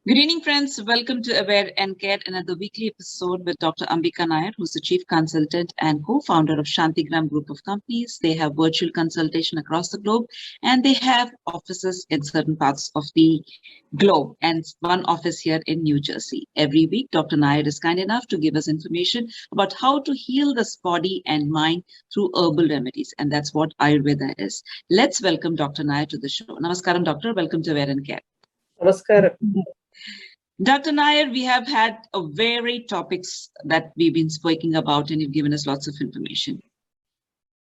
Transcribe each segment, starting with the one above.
Good evening, friends. Welcome to Aware and Care, another weekly episode with Dr. Ambika Nair, who's the Chief Consultant and co-founder of Shantigram Group of Companies. They have virtual consultation across the globe, and they have offices in certain parts of the globe, and one office here in New Jersey. Every week, Dr. Nair is kind enough to give us information about how to heal this body and mind through herbal remedies, and that's what Ayurveda is. Let's welcome Dr. Nair to the show. Namaskaram, Doctor. Welcome to Aware and Care. Namaskaram. Dr. Nair, we have had a varied topics that we've been speaking about, and you've given us lots of information.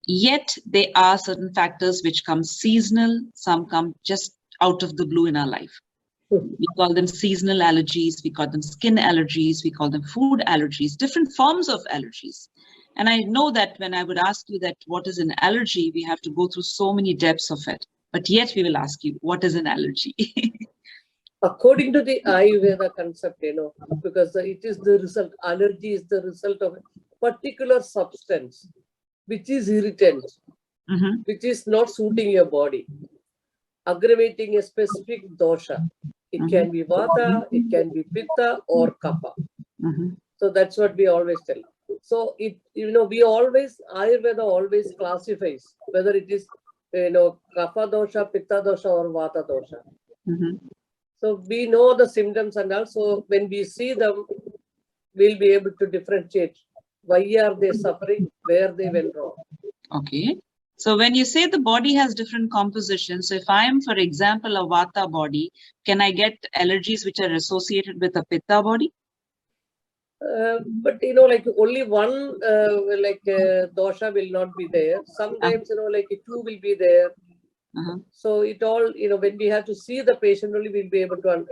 Yet there are certain factors which come seasonal, some come just out of the blue in our life. We call them seasonal allergies, we call them skin allergies, we call them food allergies, different forms of allergies. And I know that when I would ask you that what is an allergy, we have to go through so many depths of it. But yet we will ask you, what is an allergy? According to the Ayurveda concept, because it is the result, allergy is the result of a particular substance which is irritant, which is not suiting your body, aggravating a specific dosha. It can be vata, it can be pitta or kapha. So that's what we always tell. So Ayurveda always classifies whether it is, kapha dosha, pitta dosha or vata dosha. So we know the symptoms, and also when we see them, we'll be able to differentiate why are they suffering, where they went wrong. Okay. So when you say the body has different compositions, so if I am, for example, a vata body, can I get allergies which are associated with a pitta body? But only one dosha will not be there. Sometimes two will be there. So it all, when we have to see the patient, only we'll be able to,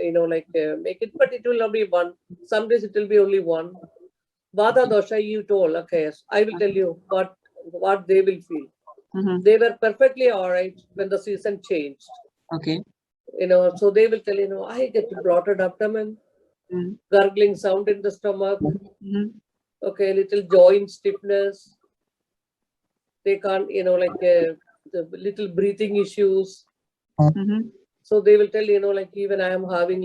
make it, but it will not be one. Some days it will be only one. Vata dosha, you told, okay, I will tell you what they will feel. They were perfectly all right when the season changed. Okay. So they will tell, I get bloated abdomen, gurgling sound in the stomach, okay, little joint stiffness. They can't, the little breathing issues. So they will tell, even I am having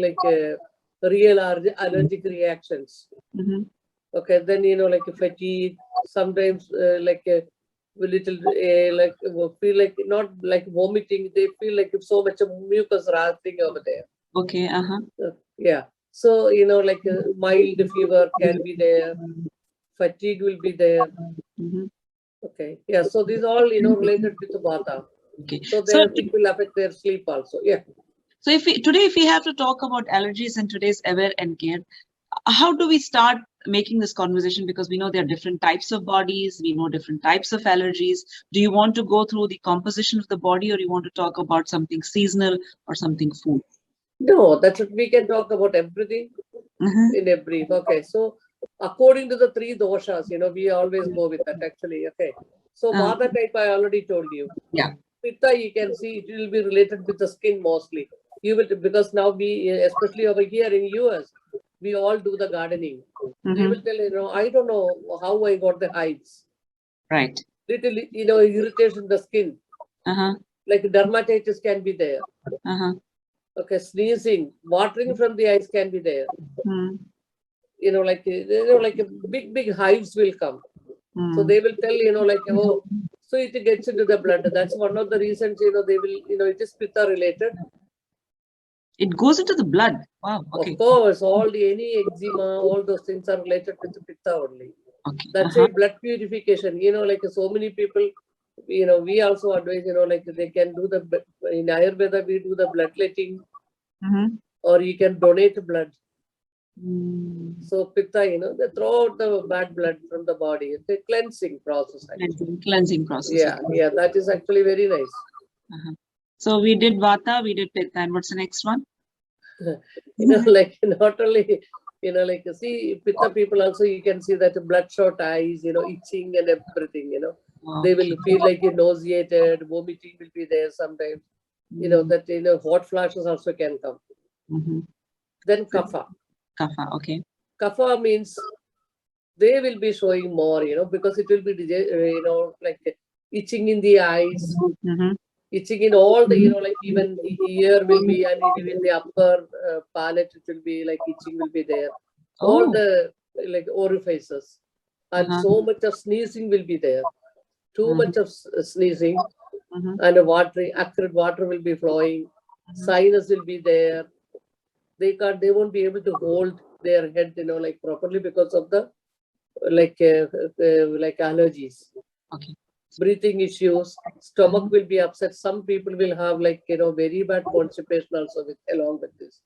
real allergic reactions. Okay, then, fatigue, sometimes a little, feel like not like vomiting, they feel like so much of mucus thing over there. Okay, yeah. So, mild fever can be there, fatigue will be there. Okay, yeah, so these all, related with the vata. Okay. So it will affect their sleep also, yeah. So if we have to talk about allergies in today's Aware and Care, how do we start making this conversation? Because we know there are different types of bodies, we know different types of allergies. Do you want to go through the composition of the body, or you want to talk about something seasonal or something food? No, that's what we can talk about everything in a brief. Okay, so according to the three doshas, we always go with that actually. Okay, so vata type I already told you. Yeah. Pitta, you can see it will be related with the skin mostly. You will, because now we, especially over here in US, we all do the gardening. We will tell, I don't know how I got the hives. Right. Little, irritation in the skin. Like dermatitis can be there. Okay, sneezing, watering from the eyes can be there. Like big hives will come. So they will tell, oh, so it gets into the blood. That's one of the reasons, they will, it is pitta related. It goes into the blood. Wow. Okay. Of course, any eczema, all those things are related with the pitta only. Okay. That's a blood purification. So many people, we also advise, they can do in Ayurveda, we do the bloodletting, or you can donate blood. So pitta, they throw out the bad blood from the body. It's a cleansing process. Cleansing process. Yeah, okay. Yeah, that is actually very nice. So we did vata, we did pitta, and what's the next one? Not only, see, pitta people also, you can see that bloodshot eyes, itching and everything, They will feel like nauseated, vomiting will be there sometimes. That, hot flashes also can come. Then kapha. Kapha, okay. Kapha means they will be showing more, because it will be, itching in the eyes, Itching in all the, like even ear will be, and even the upper palate, it will be like itching will be there. All Oh. the like orifices, and so much of sneezing will be there. Too much of sneezing, and acrid water will be flowing. Sinus will be there. They won't be able to hold their head, like properly because of the like allergies. Okay. Breathing issues, stomach will be upset. Some people will have like, very bad constipation also along with this.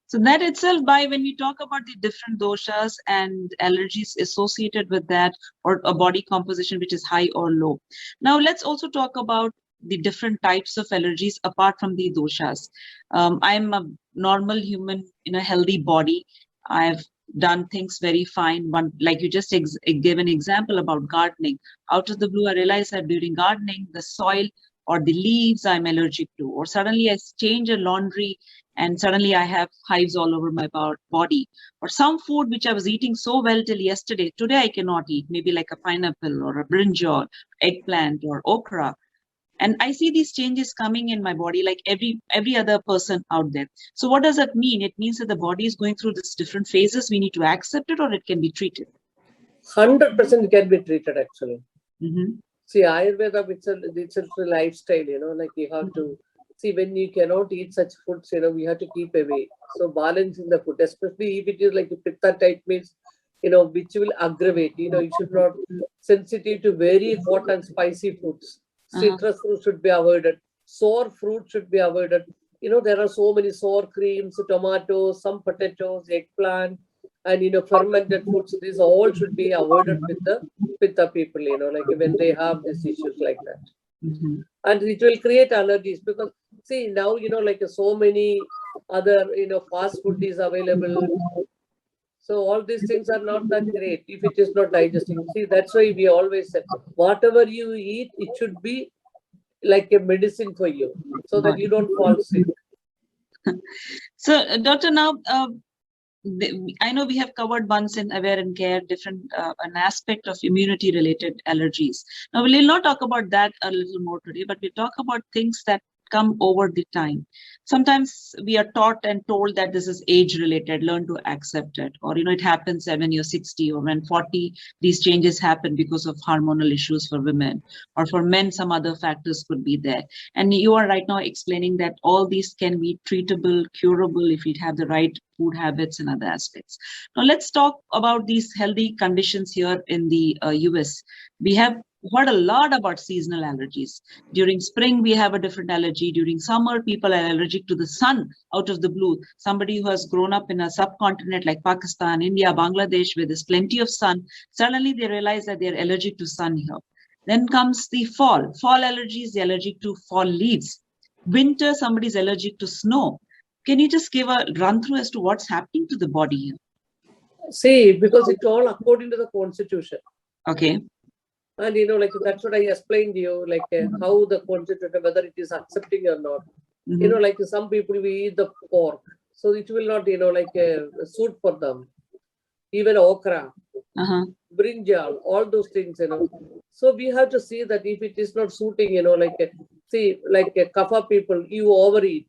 So that itself, when we talk about the different doshas and allergies associated with that, or a body composition which is high or low. Now let's also talk about the different types of allergies apart from the doshas. I'm a normal human in a healthy body. I've done things very fine. One, like you just gave an example about gardening. Out of the blue, I realized that during gardening, the soil or the leaves I'm allergic to, or suddenly I change a laundry and suddenly I have hives all over my body, or some food which I was eating so well till yesterday, today I cannot eat, maybe like a pineapple or a brinjal, eggplant or okra. And I see these changes coming in my body like every other person out there. So what does that mean? It means that the body is going through these different phases. We need to accept it, or it can be treated. 100% can be treated actually. Mm-hmm. See, Ayurveda, it's a lifestyle, like you have to see when you cannot eat such foods, we have to keep away. So balancing the food, especially if it is like a pitta type means, which will aggravate, you should not sensitive to very hot and spicy foods. Citrus fruit should be avoided. Sour fruit should be avoided. There are so many sour creams, tomatoes, some potatoes, eggplant, and fermented foods. These all should be avoided with the people, like when they have these issues like that. Mm-hmm. And it will create allergies because see now, like so many other, fast food is available. So all these things are not that great if it is not digesting. See, that's why we always said, whatever you eat, it should be like a medicine for you so that you don't fall sick. So, Doctor, now I know we have covered once in Aware and Care different an aspect of immunity related allergies. Now we will not talk about that a little more today, but we'll talk about things that come over the time. Sometimes we are taught and told that this is age related, learn to accept it, or it happens when you're 60 or when 40, these changes happen because of hormonal issues for women, or for men some other factors could be there. And you are right now explaining that all these can be treatable, curable if we have the right food habits and other aspects. Now let's talk about these healthy conditions here in the US. We have heard a lot about seasonal allergies. During spring, we have a different allergy. During summer, people are allergic to the sun out of the blue. Somebody who has grown up in a subcontinent like Pakistan, India, Bangladesh, where there's plenty of sun, suddenly they realize that they're allergic to sun here. Then comes the fall. Fall allergies, they're allergic to fall leaves. Winter, somebody's allergic to snow. Can you just give a run through as to what's happening to the body here? See, because it's all according to the constitution. Okay. And like that's what I explained to you, like how the constitution, whether it is accepting or not. Mm-hmm. Like some people we eat the pork, so it will not, suit for them. Even okra, brinjal, all those things, So we have to see that if it is not suiting, like see, like kapha people, you overeat.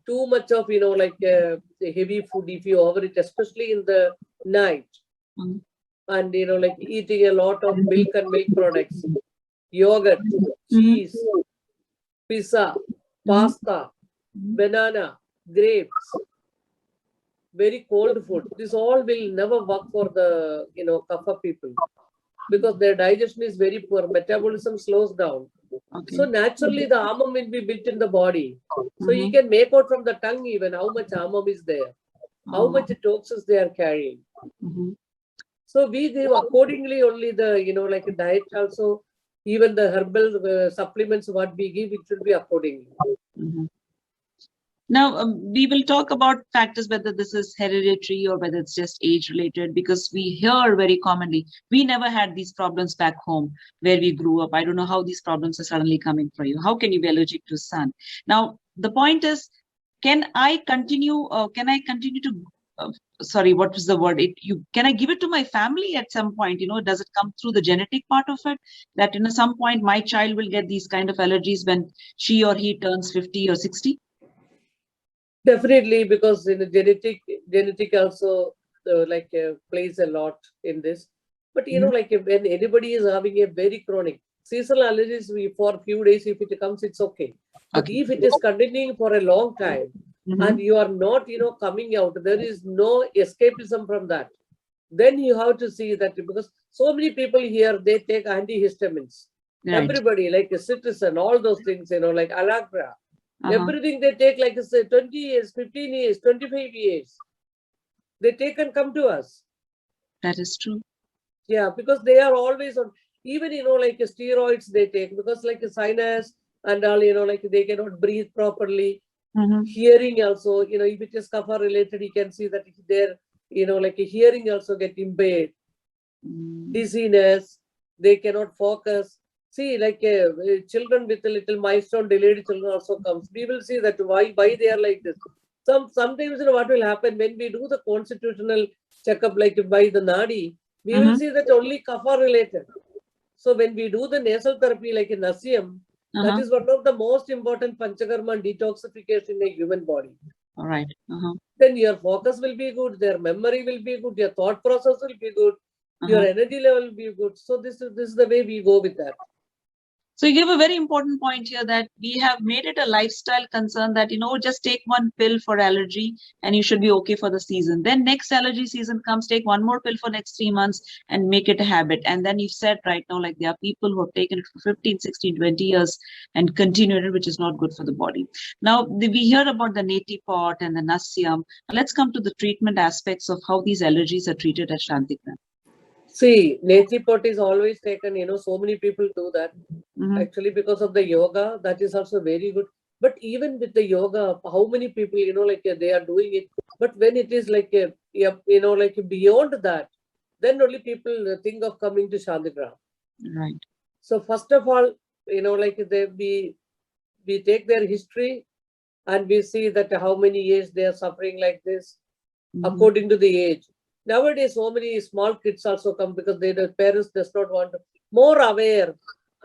Too much of, like heavy food, if you overeat, especially in the night. And, like eating a lot of milk and milk products, yogurt, cheese, pizza, pasta, banana, grapes, very cold food. This all will never work for the, kapha people because their digestion is very poor. Metabolism slows down. Okay. So naturally the amam will be built in the body. So you can make out from the tongue even how much amam is there, how much toxins they are carrying. So we give accordingly only the, like a diet also, even the herbal supplements, what we give, it should be accordingly. Now, we will talk about factors, whether this is hereditary or whether it's just age related, because we hear very commonly, we never had these problems back home where we grew up. I don't know how these problems are suddenly coming for you. How can you be allergic to sun? Now, the point is, can I continue to sorry, what was the word? Can I give it to my family at some point? Does it come through the genetic part of it? That some point my child will get these kind of allergies when she or he turns 50 or 60? Definitely, because in the genetic also plays a lot in this. But like when anybody is having a very chronic seasonal allergies, for a few days if it comes, it's okay. But Okay. if it is continuing for a long time and you are not coming out, there is no escapism from that. Then you have to see that, because so many people here, they take antihistamines. Right. Everybody, like a citizen, all those things, like Allegra. Everything they take like 20 years, 15 years, 25 years. They take and come to us. That is true. Yeah, because they are always on, even, like steroids they take, because like a sinus and all, like they cannot breathe properly. Hearing also, if it is kapha related, you can see that their, like a hearing also get impaired. Dizziness, they cannot focus. See, like children with a little milestone delayed children also comes. We will see that why they are like this. Sometimes what will happen when we do the constitutional checkup, like by the nadi, we will see that only kapha related. So when we do the nasal therapy like in Nasyam, that is one of the most important panchakarma and detoxification in a human body. All right. Then your focus will be good, their memory will be good, your thought process will be good, your energy level will be good. So this is the way we go with that. So you give a very important point here that we have made it a lifestyle concern that, just take one pill for allergy and you should be okay for the season. Then next allergy season comes, take one more pill for next 3 months and make it a habit. And then you've said right now, like there are people who have taken it for 15, 16, 20 years and continued it, which is not good for the body. Now, we hear about the neti pot and the Nasyam. Let's come to the treatment aspects of how these allergies are treated at Shantikram. See, neti pot is always taken, so many people do that. Actually, because of the yoga, that is also very good. But even with the yoga, how many people, like they are doing it. But when it is like, like beyond that, then only people think of coming to Shantikram. Right. So first of all, like we take their history and we see that how many years they are suffering like this, according to the age. Nowadays, so many small kids also come because the parents does not want to, more aware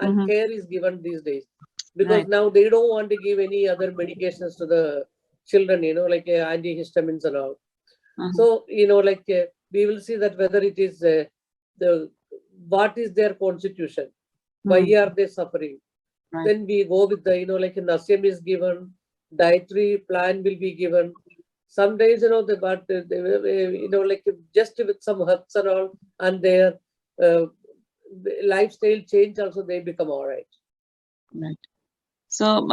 and care is given these days, because now they don't want to give any other medications to the children, like antihistamines and all. So, like we will see that whether it is what is their constitution, why are they suffering. Then we go with the, like Nasyam is given, dietary plan will be given. Some days, like just with some herbs and all, and their lifestyle change also, they become all right. Right. So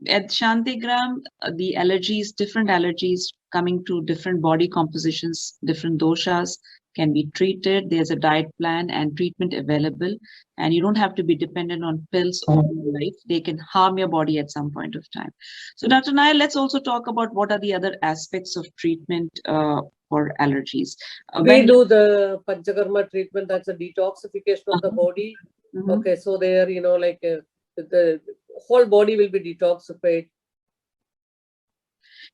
at Shantikram, the allergies, different allergies coming to different body compositions, different doshas can be treated. There's a diet plan and treatment available, and you don't have to be dependent on pills all your life. They can harm your body at some point of time. So Dr. Nair, let's also talk about what are the other aspects of treatment for allergies. We do the Panchakarma treatment, that's a detoxification of the body. Okay, so there, like the whole body will be detoxified.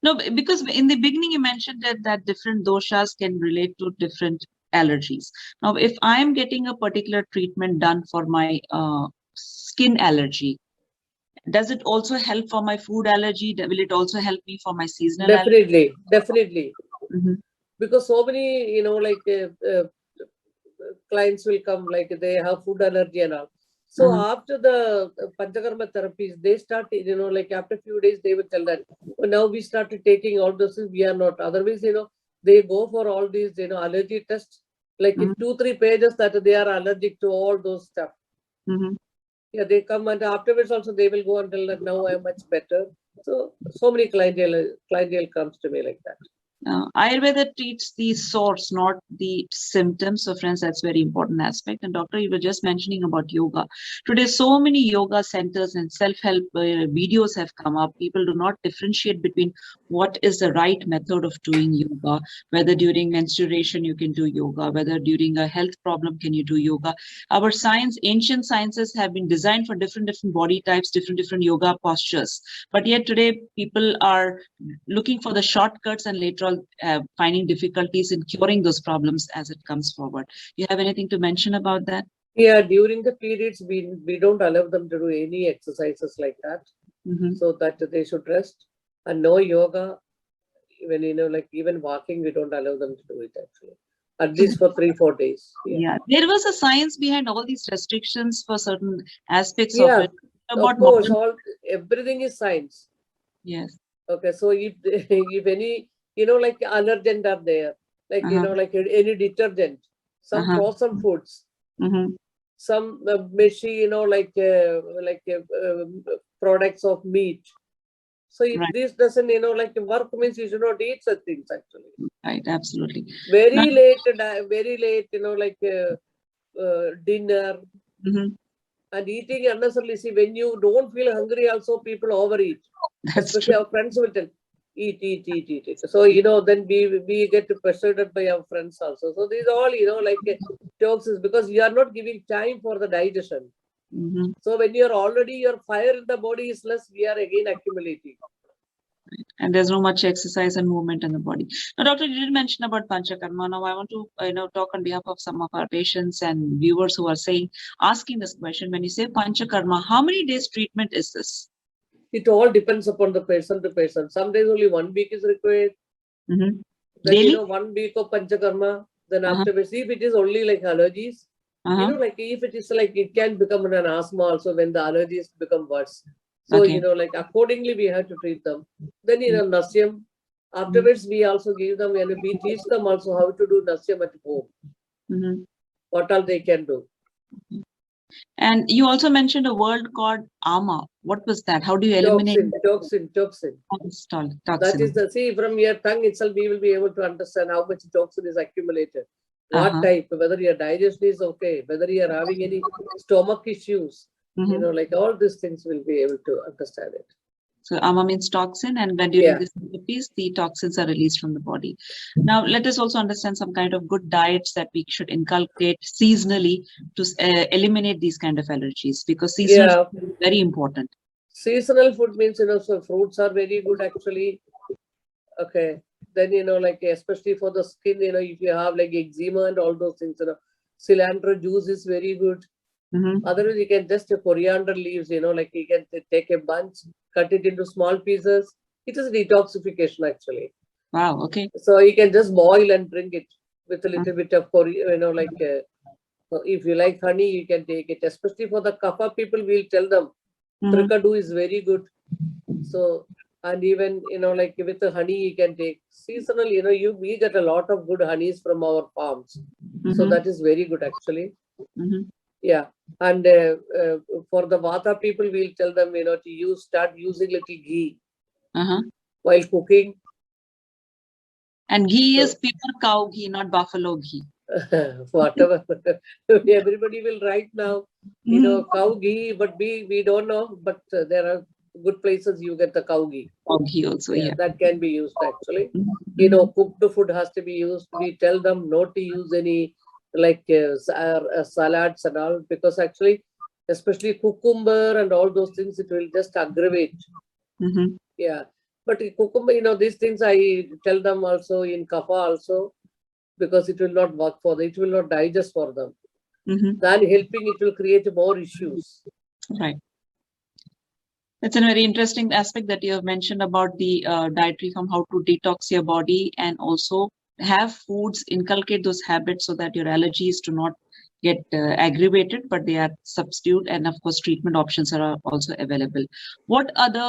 No, because in the beginning you mentioned that different doshas can relate to different allergies. Now, if I am getting a particular treatment done for my skin allergy, does it also help for my food allergy? Will it also help me for my seasonal allergy? Definitely. Because so many, like clients will come, like they have food allergy and all. So after the Panchakarma therapies, they start, like after a few days, they will tell that, now we started taking all those things, we are not. Otherwise, they go for all these, allergy tests, like in 2-3 pages that they are allergic to all those stuff. Yeah, they come and afterwards also they will go and tell that now I am much better. So many clientele comes to me like that. Ayurveda treats the source, not the symptoms. So friends, that's very important aspect. And doctor, you were just mentioning about yoga. Today, so many yoga centers and self-help videos have come up. People do not differentiate between what is the right method of doing yoga, whether during menstruation you can do yoga, whether during a health problem can you do yoga. Our ancient sciences have been designed for different body types, different yoga postures. But yet today, people are looking for the shortcuts and later all finding difficulties in curing those problems as it comes forward. You have anything to mention about that? Yeah, during the periods, we don't allow them to do any exercises like that, so that they should rest. And no yoga, even, like even walking, we don't allow them to do it actually, at least for 3-4 days. Yeah, there was a science behind all these restrictions for certain aspects of Yeah, it. About of course, modern, everything is science. yes. Okay, so if if any, like allergens are there, like, like any detergent, some frozen foods, some meshy, products of meat. So if Right, this doesn't, like work, means you should not eat such things actually. right, absolutely. Now, Very late, like dinner mhm, and eating unnecessarily. See, when you don't feel hungry, also people overeat. that's Especially true. our friends will tell, eat, eat, eat, eat, eat. So, then we get persuaded by our friends also. So these all, like toxins, because you are not giving time for the digestion. Mhm. So when you're already, your fire in the body is less, we are again accumulating. And there's no much exercise and movement in the body. Now, doctor, you did mention about panchakarma. Now, I want to talk on behalf of some of our patients and viewers who are asking this question. When you say panchakarma, how many days treatment is this? It all depends upon the person to person. Some days only 1 week is required. Mhm. Then, Daily? 1 week of panchakarma. Then Uh-huh. afterwards, if it is only like allergies, Uh-huh. like if it is like, it can become an asthma also when the allergies become worse. So, Okay. like accordingly, we have to treat them. Then, nasyam. Mhm. Afterwards, we also give them, and we teach them also how to do nasyam at home. Mhm. What all they can do. And you also mentioned a word called AMA. What was that? How do you eliminate Toxin. That is toxin? see, from your tongue itself, we will be able to understand how much toxin is accumulated. What Uh-huh. type, whether your digestion is okay, whether you are having any stomach issues, Mhm. like all these things will be able to understand it. So AMA means toxin, and when during Yeah. this therapies, the toxins are released from the body. Now, let us also understand some kind of good diets that we should inculcate seasonally to eliminate these kind of allergies, because seasonal Yeah. food is very important. Seasonal food means, so fruits are very good actually. Okay. Then, like especially for the skin, if you have like eczema and all those things, cilantro juice is very good. Mhm. Otherwise, you can just coriander leaves, like you can take a bunch, cut it into small pieces. It is detoxification actually. Wow. Okay. So you can just boil and drink it with a Mhm. little bit of like if you like honey, you can take it. Especially for the kapha people, we'll tell them Mhm. tricadu is very good. So, and even like with the honey, you can take seasonal. We get a lot of good honeys from our farms, so Mhm. that is very good actually. Mhm. Yeah, and for the vata people, we'll tell them to start using little ghee Uh-huh. while cooking. And ghee is So pure cow ghee, not buffalo ghee. whatever everybody will write now, Mhm. cow ghee, but we don't know. But there are good places you get the cow ghee. Cow ghee also, Yeah, yeah. that can be used actually. Mhm. Cooked food has to be used. We tell them not to use any like salads and all, because actually, especially cucumber and all those things, it will just aggravate. Mhm. Yeah, but cucumber, these things I tell them also in kapha also, because it will not work for them. It will not digest for them. Mhm. Than helping, it will create more issues. Right. That's a very interesting aspect that you have mentioned about the dietary from how to detox your body and also have foods, inculcate those habits so that your allergies do not get aggravated, but they are substitute. And of course, treatment options are also available. What other,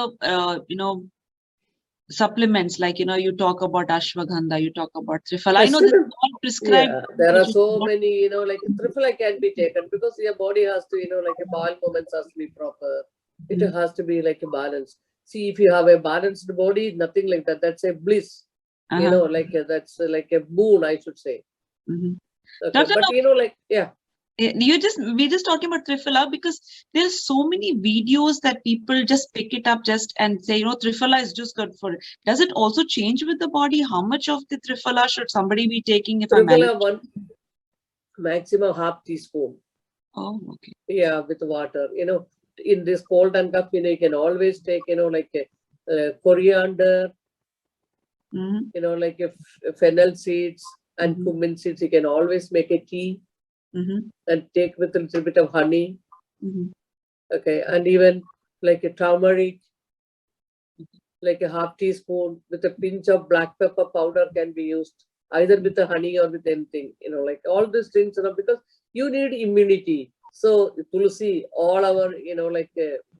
supplements, like, you talk about ashwagandha, you talk about triphala. I know this is all prescribed. Yeah, there are so many, like triphala can be taken because your body has to, like a bowel movements has to be proper. It has to be like a balance. See, if you have a balanced body, nothing like that. That's a bliss. Uh-huh. Like that's like a boon, I should say. Mhm. Okay, Dr. but like yeah. We're just talking about Triphala because there's so many videos that people just pick it up just and say, Triphala is just good for it. Does it also change with the body? How much of the Triphala should somebody be taking if I'm Triphala, allergic? one maximum half teaspoon. Oh, okay. Yeah, with water. In this cold and cup, you can always take, like coriander, Mhm. You know, like if fennel seeds and Mhm. cumin seeds, you can always make a tea Mhm. and take with a little bit of honey. Mhm. Okay, and even like a turmeric, like a half teaspoon with a pinch of black pepper powder can be used either with the honey or with anything, you know, like all these things, you know, because you need immunity. So Tulsi, all our, you know, like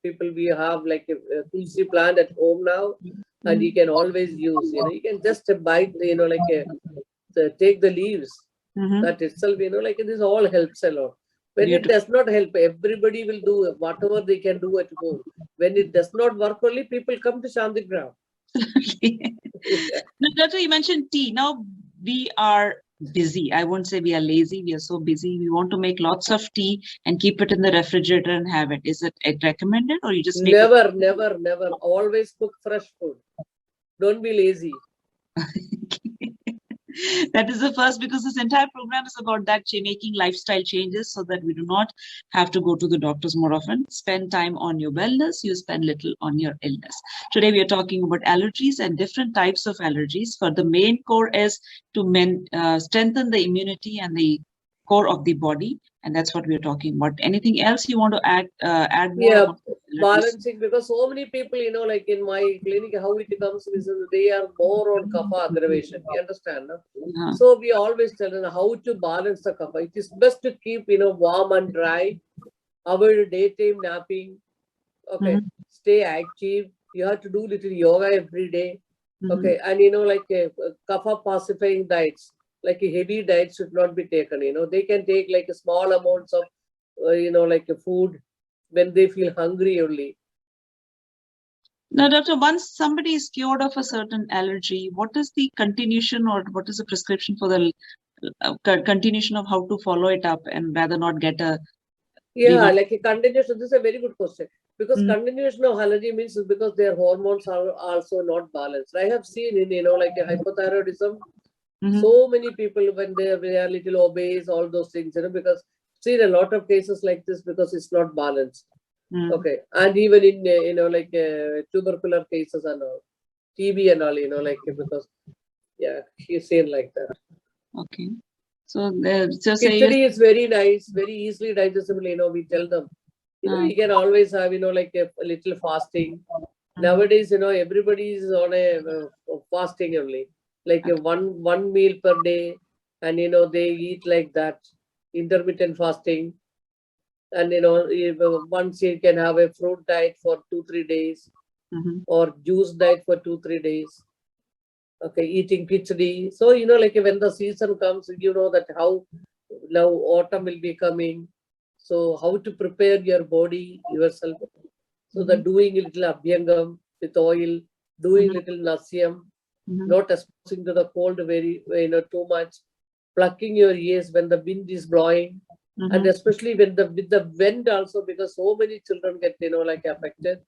people, we have like a Tulsi plant at home now, and you Mhm. can always use, you know, you can just bite, you know, like take the leaves. Mhm. That itself, you know, like this all helps a lot. When it Beautiful. does not help, everybody will do whatever they can do at home. When it does not work, only people come to Shantigram. Yeah. Now, Doctor, you mentioned tea. Now we are busy. I won't say we are lazy. We are so busy. We want to make lots of tea and keep it in the refrigerator and have it. Is it recommended, or you just make a Never, never, never. Always cook fresh food. Don't be lazy. that is the first, because this entire program is about that, making lifestyle changes so that we do not have to go to the doctors more often. Spend time on your wellness, you spend little on your illness. Today we are talking about allergies and different types of allergies. For the main core is to strengthen the immunity and the core of the body, and that's what we are talking about. Anything else you want to add more Yeah, about allergies? balancing, because so many people, you know, like in my clinic, how it comes is they are more on kapha aggravation. You understand? No? Uh, So we always tell them how to balance the kapha. It is best to keep, you know, warm and dry, avoid daytime napping. Okay, mhm, stay active. You have to do little yoga every day. mhm. Okay, and you know, like kapha pacifying diets, like a heavy diet should not be taken. You know, they can take like a small amounts of, you know, like a food when they feel hungry only. Now, doctor, once somebody is cured of a certain allergy, what is the continuation, or what is the prescription for the continuation of how to follow it up and rather not get a leave Yeah, it? like a continuation. This is a very good question, because Mm, continuation of allergy means is because their hormones are also not balanced. I have seen in, you know, like a hypothyroidism, mhm, so many people when they are little obese, all those things, you know, because seen a lot of cases like this because it's not balanced. mm. Okay, and even in you know, like tubercular cases and all, TB and all, you know, like because yeah, he's seen like that. Okay. So say you. Khichdi is very nice, very easily digestible. You know, we tell them, you know, Uh, you can always have, you know, like a little fasting. mhm, Nowadays, you know, everybody is on a fasting only, like a okay. one meal per day, and you know they eat like that, intermittent fasting, and you know once you can have a fruit diet for 2 3 days Mhm, or juice diet for 2 3 days. Okay, eating khichdi. So you know, like when the season comes, you know that how now autumn will be coming. So how to prepare your body yourself. So mhm, that doing a little abhyangam with oil, doing mhm, little nasyam, mhm, not exposing to the cold very, you know, too much, plucking your ears when the wind is blowing, and mhm, especially when the with the wind also, because so many children get, you know, like affected,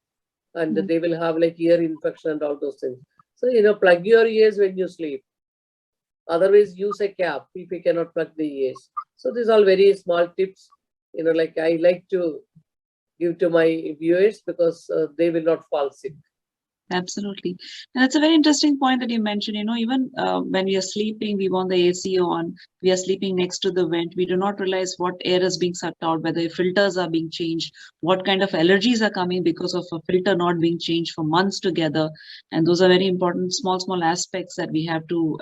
and mhm. they will have like ear infection and all those things. So you know, plug your ears when you sleep. Otherwise, use a cap if you cannot plug the ears. So these are very small tips. You know, like I like to give to my viewers because they will not fall sick. Absolutely. And it's a very interesting point that you mentioned. Even when we are sleeping, we want the AC on, we are sleeping next to the vent. We do not realize what air is being sucked out, whether filters are being changed, what kind of allergies are coming because of a filter not being changed for months together. And those are very important, small aspects that we have to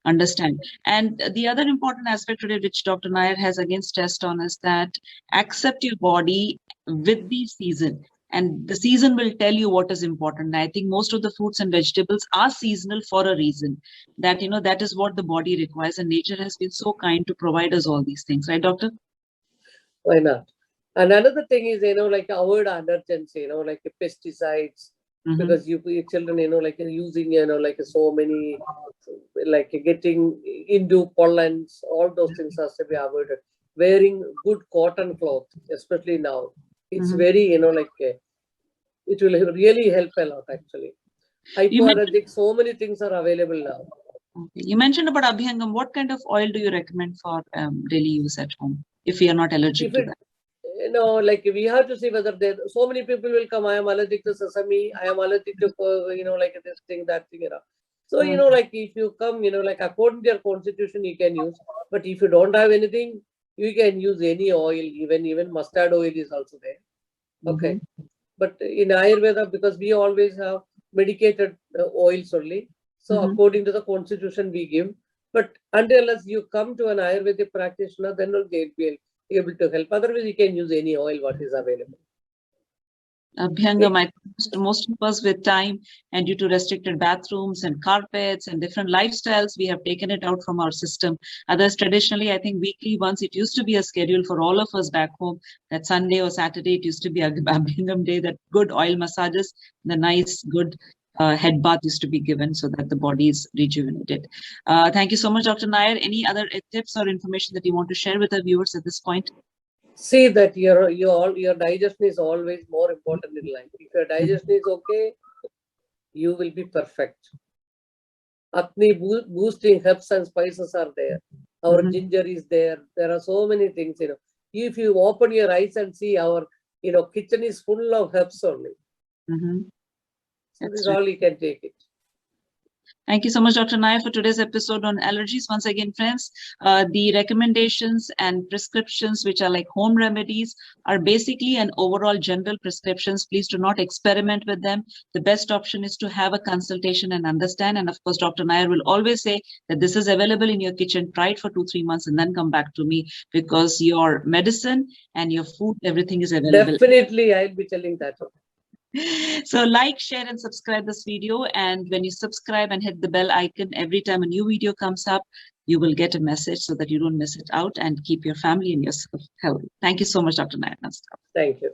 understand. And the other important aspect today, which Dr. Nair has again stressed on, is that accept your body with the season, and the season will tell you what is important. I think most of the fruits and vegetables are seasonal for a reason, that that is what the body requires, and nature has been so kind to provide us all these things, right, doctor? Why not? And another thing is, you know, like avoid allergens, you know, like pesticides, Mm-hmm. because your children, you know, like using, you know, like so many, like getting into pollens, all those things has to be avoided. Wearing good cotton cloth, especially now, it's Mm-hmm. very, you know, like it will really help a lot actually. you mentioned Hypoallergic, so many things are available now. okay. You mentioned about abhyangam. What kind of oil do you recommend for daily use at home if we are not allergic If to it, that? you know, like we have to see whether there, so many people will come, I am allergic to sesame, I am allergic to, you know, like this thing, that thing, you know. So, like if you come, like according to your constitution, you can use. But if you don't have anything, you can use any oil, even mustard oil is also there. Okay. But in Ayurveda, because we always have medicated oils only. So according to the constitution, we give. But unless you come to an Ayurvedic practitioner, then they'll be able to help. Otherwise, you can use any oil what is available. Abhyangam, I think most of us with time and due to restricted bathrooms and carpets and different lifestyles, we have taken it out from our system. Others traditionally, I think weekly once it used to be a schedule for all of us back home, that Sunday or Saturday, it used to be a Abhyangam day, that good oil massages, the nice, good head bath used to be given so that the body is rejuvenated. Thank you so much, Dr. Nair. Any other tips or information that you want to share with our viewers at this point? See that your digestion is always more important in life. If your digestion is okay, you will be perfect. Acne boosting herbs and spices are there. Our ginger is there. There are so many things, If you open your eyes and see our, kitchen is full of herbs only. So this is all you can take it. Thank you so much, Dr. Nair, for today's episode on allergies. Once again, friends, the recommendations and prescriptions, which are like home remedies, are basically an overall general prescriptions. Please do not experiment with them. The best option is to have a consultation and understand. And of course, Dr. Nair will always say that this is available in your kitchen. Try it for 2-3 months and then come back to me, because your medicine and your food, everything is available. Definitely, I'll be telling that. So like, share and subscribe this video, and when you subscribe and hit the bell icon, every time a new video comes up, you will get a message so that you don't miss it out, and keep your family and yourself healthy. Thank you so much, Dr. Nair. Thank you.